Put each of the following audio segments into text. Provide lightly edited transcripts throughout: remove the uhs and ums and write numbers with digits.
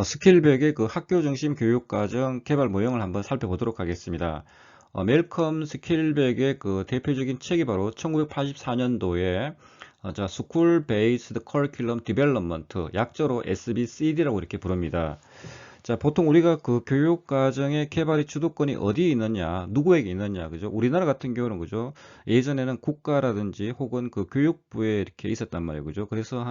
스킬백의 그 학교 중심 교육과정 개발 모형을 한번 살펴보도록 하겠습니다. 멜컴 스킬백의 그 대표적인 책이 바로 1984년도에 School Based Curriculum Development, 약자로 SBCD라고 이렇게 부릅니다. 자, 보통 우리가 그 교육과정의 개발의 주도권이 어디에 있느냐, 누구에게 있느냐, 그죠? 우리나라 같은 경우는, 그죠? 예전에는 국가라든지 혹은 그 교육부에 이렇게 있었단 말이에요, 그죠? 그래서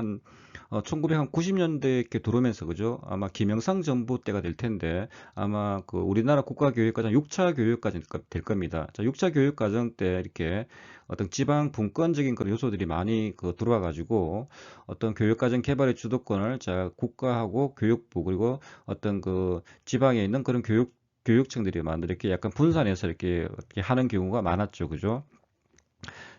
1990년대에 이렇게 들어오면서, 그죠? 아마 김영삼 정부 때가 될 텐데, 아마 그 우리나라 국가교육과정 6차 교육과정 될 겁니다. 자, 6차 교육과정 때 이렇게 어떤 지방 분권적인 그런 요소들이 많이 그 들어와 가지고 어떤 교육과정 개발의 주도권을 자 국가하고 교육부 그리고 어떤 그 지방에 있는 그런 교육청들이 만들 이렇게 약간 분산해서 이렇게 하는 경우가 많았죠. 그죠?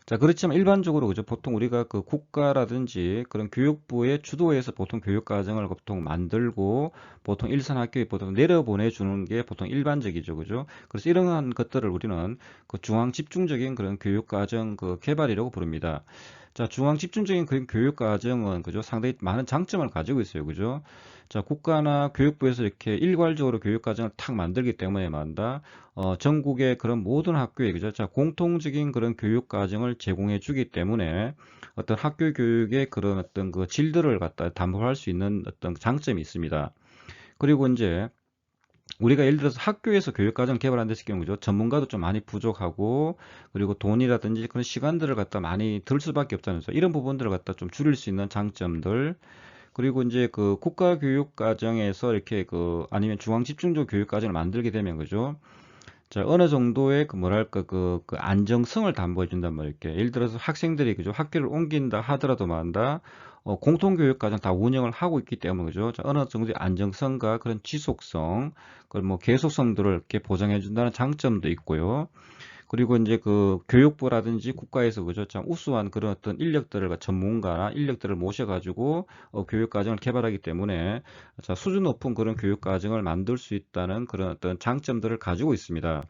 자, 그렇지만 일반적으로 그죠? 보통 우리가 그 국가라든지 그런 교육부의 주도에서 보통 교육과정을 보통 만들고 보통 일선 학교에 보통 내려보내주는 게 보통 일반적이죠. 그죠? 그래서 이러한 것들을 우리는 그 중앙 집중적인 그런 교육과정 그 개발이라고 부릅니다. 자, 중앙 집중적인 그런 교육과정은 그죠? 상당히 많은 장점을 가지고 있어요. 그죠? 자, 국가나 교육부에서 이렇게 일괄적으로 교육과정을 탁 만들기 때문에 말다 전국의 그런 모든 학교에 그죠? 자, 공통적인 그런 교육 과정을 제공해 주기 때문에 어떤 학교 교육의 그런 어떤 그 질들을 갖다 담보할 수 있는 어떤 장점이 있습니다. 그리고 이제 우리가 예를 들어서 학교에서 교육과정 개발한 데서 경우죠. 전문가도 좀 많이 부족하고 그리고 돈이라든지 그런 시간들을 갖다 많이 들 수밖에 없다는 점. 이런 부분들을 갖다 좀 줄일 수 있는 장점들. 그리고 이제 그 국가교육과정에서 이렇게 그 아니면 중앙집중적 교육과정을 만들게 되면 그죠. 자, 어느 정도의 그 뭐랄까 그 안정성을 담보해 준단 말이에요. 이렇게 예를 들어서 학생들이 그죠 학교를 옮긴다 하더라도 만다 공통교육과정 다 운영을 하고 있기 때문에 그죠. 자, 어느 정도의 안정성과 그런 지속성, 그런 뭐 계속성들을 이렇게 보장해 준다는 장점도 있고요. 그리고 이제 그 교육부라든지 국가에서 그죠 참 우수한 그런 어떤 인력들을 전문가나 인력들을 모셔가지고 교육 과정을 개발하기 때문에 자 수준 높은 그런 교육 과정을 만들 수 있다는 그런 어떤 장점들을 가지고 있습니다.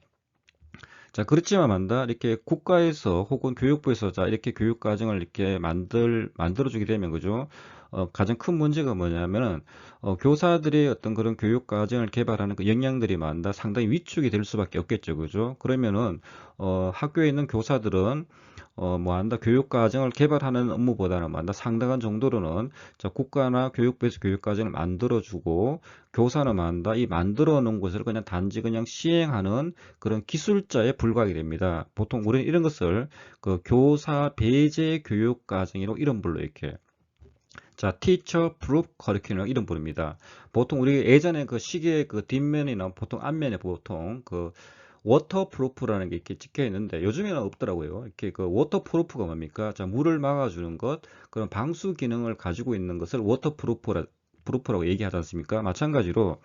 자, 그렇지만 만다 이렇게 국가에서 혹은 교육부에서 자 이렇게 교육 과정을 이렇게 만들어주게 되면 그죠? 가장 큰 문제가 뭐냐면은 교사들이 어떤 그런 교육 과정을 개발하는 그 역량들이 많다 상당히 위축이 될 수밖에 없겠죠, 그죠? 그러면은 학교에 있는 교사들은 뭐 한다 교육 과정을 개발하는 업무보다는 만다 상당한 정도로는 자 국가나 교육부에서 교육 과정을 만들어주고 교사는 만다 이 만들어 놓은 것을 그냥 단지 그냥 시행하는 그런 기술자에 불과하게 됩니다. 보통 우리는 이런 것을 그 교사 배제 교육 과정이라고 이름 불러 이렇게. 자, teacher proof curriculum 이름 부릅니다. 보통 우리 예전에 그 시계 그 뒷면이나 보통 앞면에 보통 그 워터프루프라는 게 이렇게 찍혀 있는데 요즘에는 없더라고요. 이렇게 그 워터프루프가 뭡니까? 자, 물을 막아주는 것, 그런 방수 기능을 가지고 있는 것을 프루프라고 얘기하지 않습니까? 마찬가지로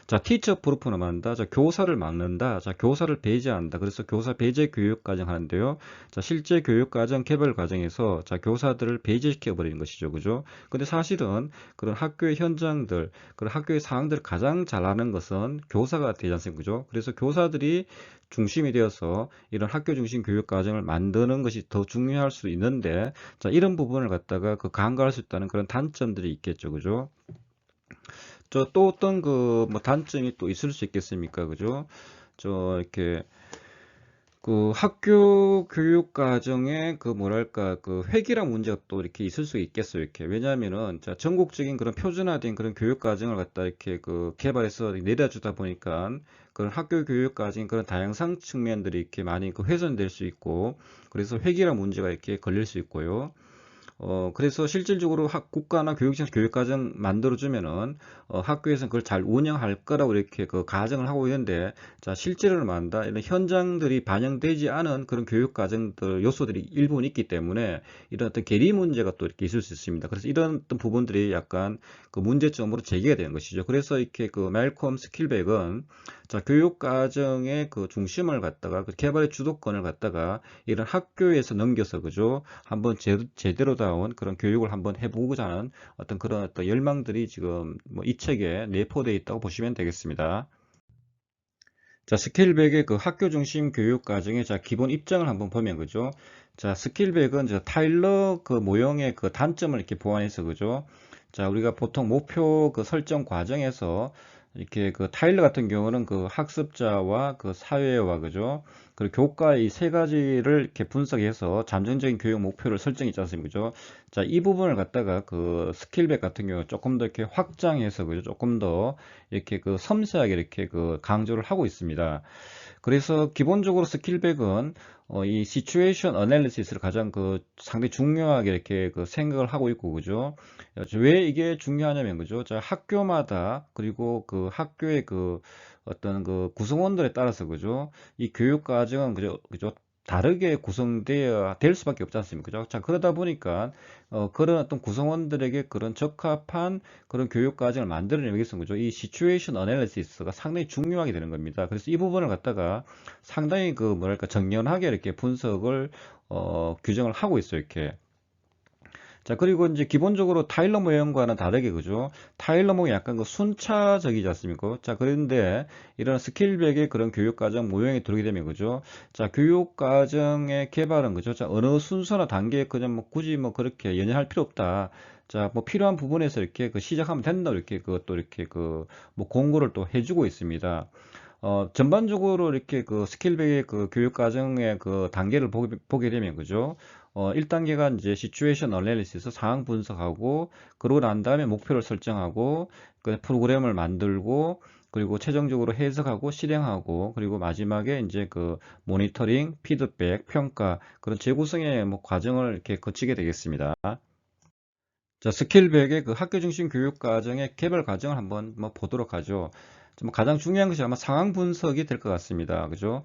자, 티처 프루프는 한다. 자, 교사를 막는다. 자, 교사를 배제한다. 그래서 교사 배제 교육 과정 하는데요. 자, 실제 교육 과정 개발 과정에서 자, 교사들을 배제시켜 버리는 것이죠. 그죠? 근데 사실은 그런 학교의 현장들, 그런 학교의 상황들을 가장 잘하는 것은 교사가 되지 않습니까? 그죠? 그래서 교사들이 중심이 되어서 이런 학교 중심 교육 과정을 만드는 것이 더 중요할 수 있는데, 자, 이런 부분을 갖다가 그 간과할 수 있다는 그런 단점들이 있겠죠. 그죠? 저 또 어떤 그 뭐 단점이 또 있을 수 있겠습니까? 그죠? 저 이렇게 그 학교 교육 과정에 그 뭐랄까 그 획일화 문제가 또 이렇게 있을 수 있겠어요. 이렇게 왜냐하면은 자 전국적인 그런 표준화된 그런 교육 과정을 갖다 이렇게 그 개발해서 내려주다 보니까 그런 학교 교육 과정 그런 다양성 측면들이 이렇게 많이 그 훼손될 수 있고 그래서 획일화 문제가 이렇게 걸릴 수 있고요. 그래서 실질적으로 국가나 교육청 교육과정 만들어주면은, 학교에서는 그걸 잘 운영할 거라고 이렇게 그 가정을 하고 있는데, 자, 실제로는 만다, 이런 현장들이 반영되지 않은 그런 교육과정들, 요소들이 일부분 있기 때문에, 이런 어떤 계리 문제가 또 이렇게 있을 수 있습니다. 그래서 이런 어떤 부분들이 약간 그 문제점으로 제기가 되는 것이죠. 그래서 이렇게 그 멜콤 스킬백은, 자, 교육과정의 그 중심을 갖다가, 그 개발의 주도권을 갖다가, 이런 학교에서 넘겨서, 그죠? 한번 제대로 다운 그런 교육을 한번 해보고자 하는 어떤 그런 어떤 열망들이 지금 뭐 이 책에 내포되어 있다고 보시면 되겠습니다. 자, 스킬백의 그 학교 중심 교육 과정의 자, 기본 입장을 한번 보면 그죠? 자, 스킬백은 저 타일러 그 모형의 그 단점을 이렇게 보완해서 그죠? 자, 우리가 보통 목표 그 설정 과정에서 이렇게 그 타일러 같은 경우는 그 학습자와 그 사회와 그죠? 그리고 교과 이 세 가지를 이렇게 분석해서 잠정적인 교육 목표를 설정했지 않습니까? 그죠? 자, 이 부분을 갖다가 그 스킬백 같은 경우 조금 더 이렇게 확장해서 그죠? 조금 더 이렇게 그 섬세하게 이렇게 그 강조를 하고 있습니다. 그래서 기본적으로 스킬백은 이 시츄에이션 어널리시스를 가장 그 상당히 중요하게 이렇게 그 생각을 하고 있고 그죠? 왜 이게 중요하냐면 그죠? 자, 학교마다 그리고 그 학교의 그 어떤 그 구성원들에 따라서 그죠? 이 교육 과정은 그죠? 다르게 구성되어야 될 수밖에 없지 않습니까? 그죠? 자, 그러다 보니까 그런 어떤 구성원들에게 그런 적합한 그런 교육 과정을 만들어내기 위해서는 그죠? 이 시츄에이션 어널리시스가 상당히 중요하게 되는 겁니다. 그래서 이 부분을 갖다가 상당히 그 뭐랄까 정연하게 이렇게 분석을 규정을 하고 있어요. 이렇게. 자, 그리고 이제 기본적으로 타일러 모형과는 다르게, 그죠? 타일러 모형이 약간 그 순차적이지 않습니까? 자, 그런데 이런 스킬백의 그런 교육과정 모형이 들어오게 되면, 그죠? 자, 교육과정의 개발은, 그죠? 자, 어느 순서나 단계에 그냥 뭐 굳이 뭐 그렇게 연연할 필요 없다. 자, 뭐 필요한 부분에서 이렇게 그 시작하면 된다. 이렇게 그것도 이렇게 그 뭐 공고를 또 해주고 있습니다. 전반적으로 이렇게 그 스킬백의 그 교육 과정의 그 단계를 보게 되면, 그죠? 1단계가 이제 시츄에이션 어널리시스 상황 분석하고, 그러고 난 다음에 목표를 설정하고, 그 프로그램을 만들고, 그리고 최종적으로 해석하고 실행하고, 그리고 마지막에 이제 그 모니터링, 피드백, 평가, 그런 재구성의 뭐 과정을 이렇게 거치게 되겠습니다. 자, 스킬백의 그 학교 중심 교육 과정의 개발 과정을 한번 뭐 보도록 하죠. 좀 가장 중요한 것이 아마 상황 분석이 될 것 같습니다. 그죠?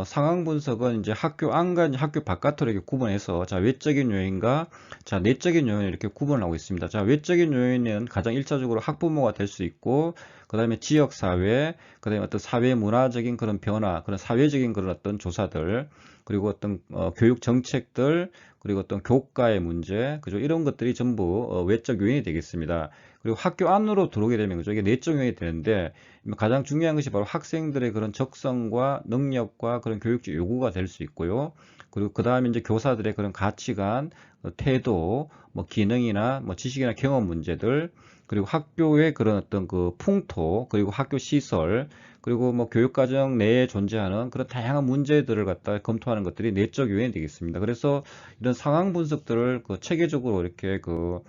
상황 분석은 이제 학교 안과 이제 학교 바깥으로 이렇게 구분해서, 자, 외적인 요인과, 자, 내적인 요인을 이렇게 구분을 하고 있습니다. 자, 외적인 요인은 가장 일차적으로 학부모가 될 수 있고, 그 다음에 지역사회, 그 다음에 어떤 사회 문화적인 그런 변화, 그런 사회적인 그런 어떤 조사들, 그리고 어떤 교육 정책들, 그리고 어떤 교과의 문제, 그죠? 이런 것들이 전부 외적 요인이 되겠습니다. 그리고 학교 안으로 들어오게 되면 그죠? 이게 내적 요인이 되는데, 가장 중요한 것이 바로 학생들의 그런 적성과 능력과 그런 교육적 요구가 될 수 있고요. 그리고 그 다음에 이제 교사들의 그런 가치관, 태도, 뭐 기능이나 뭐 지식이나 경험 문제들, 그리고 학교의 그런 어떤 그 풍토, 그리고 학교 시설, 그리고 뭐 교육과정 내에 존재하는 그런 다양한 문제들을 갖다 검토하는 것들이 내적 요인이 되겠습니다. 그래서 이런 상황 분석들을 그 체계적으로 이렇게 그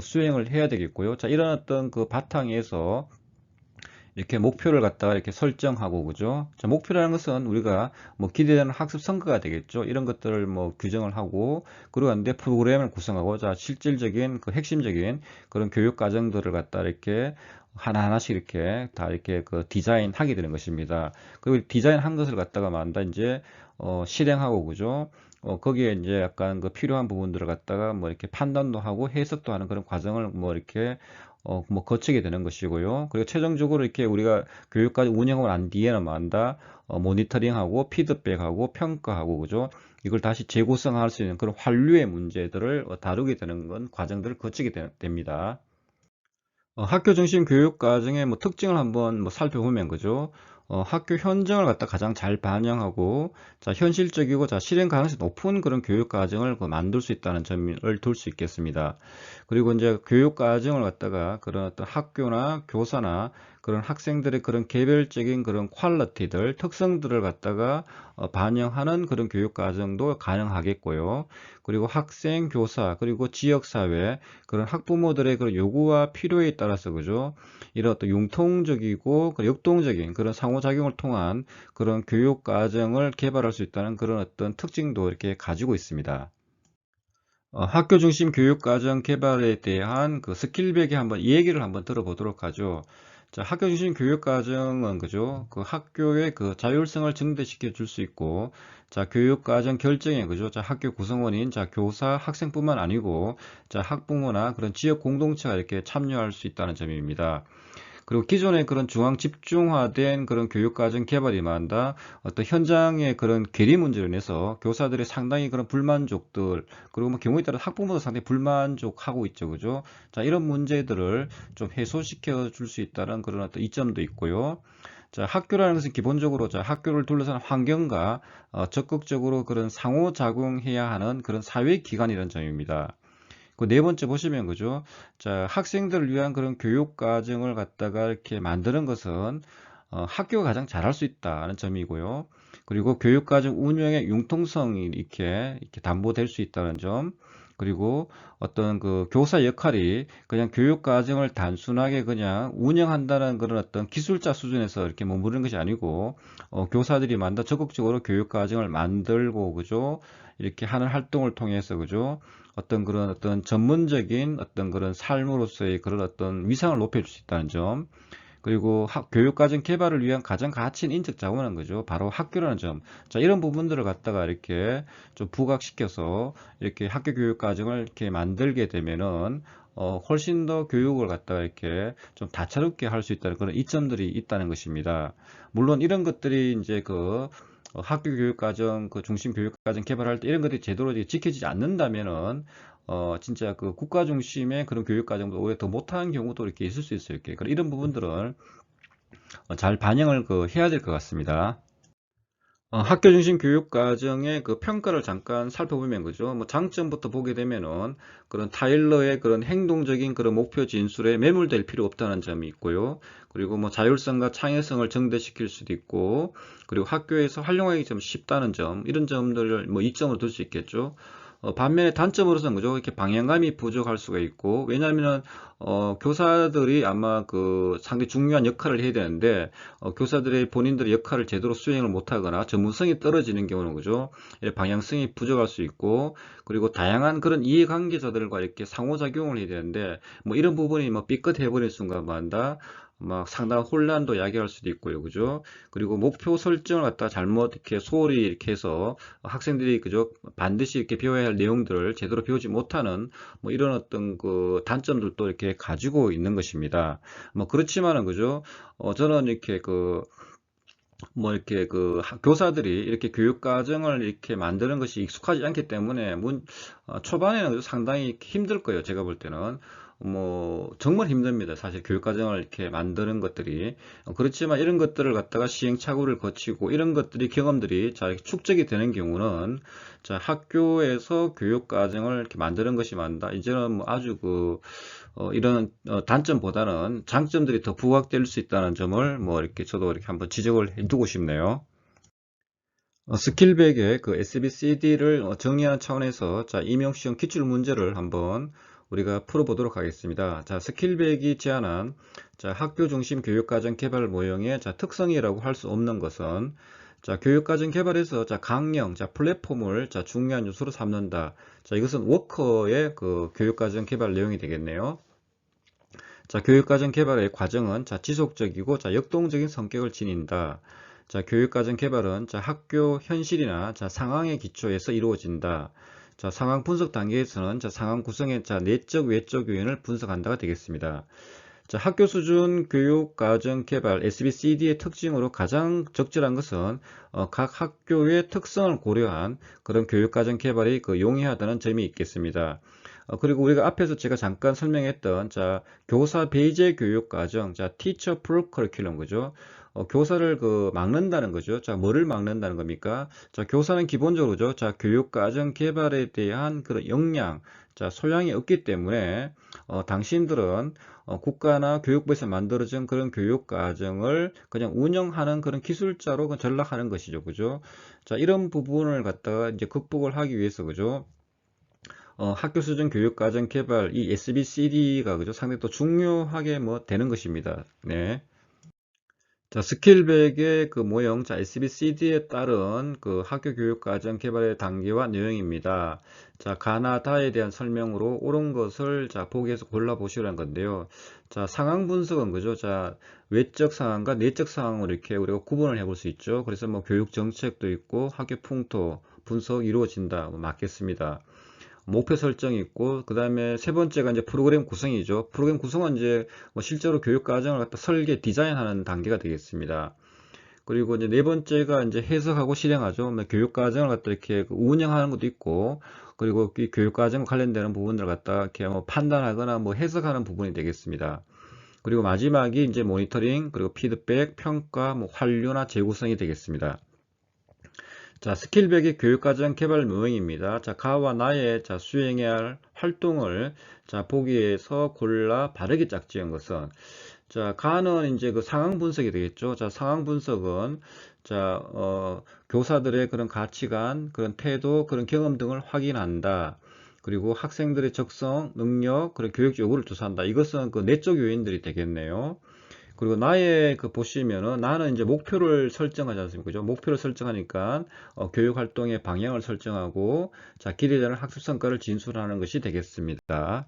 수행을 해야 되겠고요. 자, 이런 어떤 그 바탕에서 이렇게 목표를 갖다가 이렇게 설정하고, 그죠? 자, 목표라는 것은 우리가 뭐 기대되는 학습 성과가 되겠죠. 이런 것들을 뭐 규정을 하고, 그리고 한데 프로그램을 구성하고, 자, 실질적인 그 핵심적인 그런 교육 과정들을 갖다 이렇게 하나하나씩 이렇게 다 이렇게 그 디자인하게 되는 것입니다. 그리고 디자인 한 것을 갖다가 만다 이제 실행하고, 그죠? 거기에 이제 약간 그 필요한 부분들을 갖다가 뭐 이렇게 판단도 하고 해석도 하는 그런 과정을 뭐 이렇게 뭐 거치게 되는 것이고요. 그리고 최종적으로 이렇게 우리가 교육까지 운영을 한 뒤에는 만다 모니터링하고 피드백하고 평가하고 그죠? 이걸 다시 재구성할 수 있는 그런 환류의 문제들을 다루게 되는 건 과정들을 거치게 됩니다. 학교 중심 교육 과정의 뭐 특징을 한번 뭐 살펴보면 그죠? 학교 현장을 갖다 가장 잘 반영하고, 자, 현실적이고, 자, 실행 가능성이 높은 그런 교육 과정을 그 만들 수 있다는 점을 둘 수 있겠습니다. 그리고 이제 교육 과정을 갖다가 그런 어떤 학교나 교사나 그런 학생들의 그런 개별적인 그런 퀄리티들, 특성들을 갖다가 반영하는 그런 교육 과정도 가능하겠고요. 그리고 학생, 교사, 그리고 지역사회, 그런 학부모들의 그런 요구와 필요에 따라서 그죠? 이런 어떤 융통적이고 역동적인 그런 상호작용을 통한 그런 교육 과정을 개발할 수 있다는 그런 어떤 특징도 이렇게 가지고 있습니다. 학교 중심 교육 과정 개발에 대한 그 스킬백의 한번 이 얘기를 한번 들어보도록 하죠. 자, 학교 중심 교육 과정은 그죠? 그 학교의 그 자율성을 증대시켜 줄 수 있고, 자, 교육 과정 결정에 그죠? 자, 학교 구성원인 자, 교사, 학생뿐만 아니고, 자, 학부모나 그런 지역 공동체가 이렇게 참여할 수 있다는 점입니다. 그리고 기존의 그런 중앙 집중화된 그런 교육과정 개발이 많다. 어떤 현장의 그런 괴리 문제로 인해서 교사들이 상당히 그런 불만족들, 그리고 뭐 경우에 따라 학부모도 상당히 불만족하고 있죠. 그죠? 자, 이런 문제들을 좀 해소시켜 줄 수 있다는 그런 어떤 이점도 있고요. 자, 학교라는 것은 기본적으로 자, 학교를 둘러싼 환경과 적극적으로 그런 상호작용해야 하는 그런 사회기관이라는 점입니다. 그 네 번째 보시면 그죠? 자, 학생들을 위한 그런 교육 과정을 갖다가 이렇게 만드는 것은 학교가 가장 잘할 수 있다는 점이고요. 그리고 교육 과정 운영의 융통성이 이렇게 담보될 수 있다는 점. 그리고 어떤 그 교사 역할이 그냥 교육 과정을 단순하게 그냥 운영한다는 그런 어떤 기술자 수준에서 이렇게 머무르는 것이 아니고 교사들이 만다 적극적으로 교육 과정을 만들고 그죠? 이렇게 하는 활동을 통해서 그죠? 어떤 그런 어떤 전문적인 어떤 그런 삶으로서의 그런 어떤 위상을 높여줄 수 있다는 점. 그리고 교육과정 개발을 위한 가장 가치 있는 인적 자원은 거죠. 바로 학교라는 점. 자, 이런 부분들을 갖다가 이렇게 좀 부각시켜서 이렇게 학교 교육과정을 이렇게 만들게 되면은 훨씬 더 교육을 갖다가 이렇게 좀 다채롭게 할 수 있다는 그런 이점들이 있다는 것입니다. 물론 이런 것들이 이제 그 학교 교육과정 그 중심 교육과정 개발할 때 이런 것들이 제대로 지켜지지 않는다면은 진짜 그 국가 중심의 그런 교육과정보다 오히려 더 못하는 경우도 이렇게 있을 수 있어요. 이렇게. 이런 부분들을 잘 반영을 해야 될 것 같습니다. 학교 중심 교육 과정의 그 평가를 잠깐 살펴보면 그죠. 뭐 장점부터 보게 되면은 그런 타일러의 그런 행동적인 그런 목표 진술에 매몰될 필요 없다는 점이 있고요. 그리고 뭐 자율성과 창의성을 증대시킬 수도 있고, 그리고 학교에서 활용하기 좀 쉽다는 점, 이런 점들을 뭐 이점으로 들 수 있겠죠. 반면에 단점으로서는 그죠. 이렇게 방향감이 부족할 수가 있고, 왜냐하면 교사들이 아마 그 상당히 중요한 역할을 해야 되는데 교사들의 본인들의 역할을 제대로 수행을 못하거나 전문성이 떨어지는 경우는 그죠. 방향성이 부족할 수 있고, 그리고 다양한 그런 이해관계자들과 이렇게 상호작용을 해야 되는데 뭐 이런 부분이 뭐 삐끗해 버린 순간마다 막 상당한 혼란도 야기할 수도 있고요, 그죠? 그리고 목표 설정을 갖다 잘못 이렇게 소홀히 이렇게 해서 학생들이 그죠 반드시 이렇게 배워야 할 내용들을 제대로 배우지 못하는 뭐 이런 어떤 그 단점들도 이렇게 가지고 있는 것입니다. 뭐 그렇지만은 그죠? 저는 이렇게 뭐 이렇게 교사들이 이렇게 교육 과정을 이렇게 만드는 것이 익숙하지 않기 때문에 초반에는 상당히 힘들 거예요. 제가 볼 때는 뭐 정말 힘듭니다. 사실 교육 과정을 이렇게 만드는 것들이 그렇지만 이런 것들을 갖다가 시행착오를 거치고 이런 것들이 경험들이 잘 축적이 되는 경우는 자 학교에서 교육 과정을 이렇게 만드는 것이 맞다. 이제는 뭐 아주 이런 단점보다는 장점들이 더 부각될 수 있다는 점을 뭐 이렇게 저도 이렇게 한번 지적을 해두고 싶네요. 스킬백의 그 SBCD를 정리하는 차원에서 자 임용시험 기출 문제를 한번 우리가 풀어보도록 하겠습니다. 자 스킬백이 제안한 자 학교 중심 교육과정 개발 모형의 자 특성이라고 할 수 없는 것은 자 교육과정 개발에서 자 강령 자 플랫폼을 자 중요한 요소로 삼는다. 자 이것은 워커의 그 교육과정 개발 내용이 되겠네요. 자, 교육과정 개발의 과정은 자, 지속적이고 자, 역동적인 성격을 지닌다. 자, 교육과정 개발은 자, 학교 현실이나 자, 상황의 기초에서 이루어진다. 자, 상황 분석 단계에서는 자, 상황 구성의 자, 내적 외적 요인을 분석한다가 되겠습니다. 자, 학교 수준 교육과정 개발 SBCD의 특징으로 가장 적절한 것은 각 학교의 특성을 고려한 그런 교육과정 개발이 용이하다는 점이 있겠습니다. 그리고 우리가 앞에서 제가 잠깐 설명했던 자 교사 베이제 교육 과정 자 티처 프로 커리큘럼 그죠. 교사를 막는다는 거죠. 자 뭐를 막는다는 겁니까? 자 교사는 기본적으로죠. 자 교육 과정 개발에 대한 그런 역량 자 소양이 없기 때문에 당신들은 국가나 교육부에서 만들어진 그런 교육 과정을 그냥 운영하는 그런 기술자로 전락하는 것이죠. 그죠? 자 이런 부분을 갖다가 이제 극복을 하기 위해서 그죠? 학교 수준 교육과정 개발 이 SBCD가 그죠 상당히 또 중요하게 뭐 되는 것입니다. 네. 자 스킬백의 모형 자 SBCD에 따른 학교 교육과정 개발의 단계와 내용입니다. 자 가나다에 대한 설명으로 옳은 것을 자 보기에서 골라 보시라는 건데요. 자 상황 분석은 그죠. 자 외적 상황과 내적 상황으로 이렇게 우리가 구분을 해볼 수 있죠. 그래서 뭐 교육 정책도 있고 학교 풍토 분석 이루어진다 뭐 맞겠습니다. 목표 설정이 있고 그 다음에 세 번째가 이제 프로그램 구성이죠. 프로그램 구성은 이제 뭐 실제로 교육 과정을 갖다 설계 디자인하는 단계가 되겠습니다. 그리고 이제 네 번째가 이제 해석하고 실행하죠. 뭐 교육 과정을 갖다 이렇게 운영하는 것도 있고 그리고 이 교육 과정 관련되는 부분들을 갖다 이렇게 뭐 판단하거나 뭐 해석하는 부분이 되겠습니다. 그리고 마지막이 이제 모니터링 그리고 피드백 평가 뭐 환류나 재구성이 되겠습니다. 자, 스킬배기 교육과정 개발 모형입니다. 자, 가와 나의 자, 수행해야 할 활동을 자, 보기에서 골라 바르게 짝지은 것은 자, 가는 이제 그 상황 분석이 되겠죠. 자, 상황 분석은 자, 교사들의 그런 가치관, 그런 태도, 그런 경험 등을 확인한다. 그리고 학생들의 적성, 능력, 그런 교육 요구를 조사한다. 이것은 그 내적 요인들이 되겠네요. 그리고 나의 그 보시면은 나는 이제 목표를 설정하지 않습니까? 그죠? 목표를 설정하니까 교육 활동의 방향을 설정하고 자, 기대되는 학습 성과를 진술하는 것이 되겠습니다.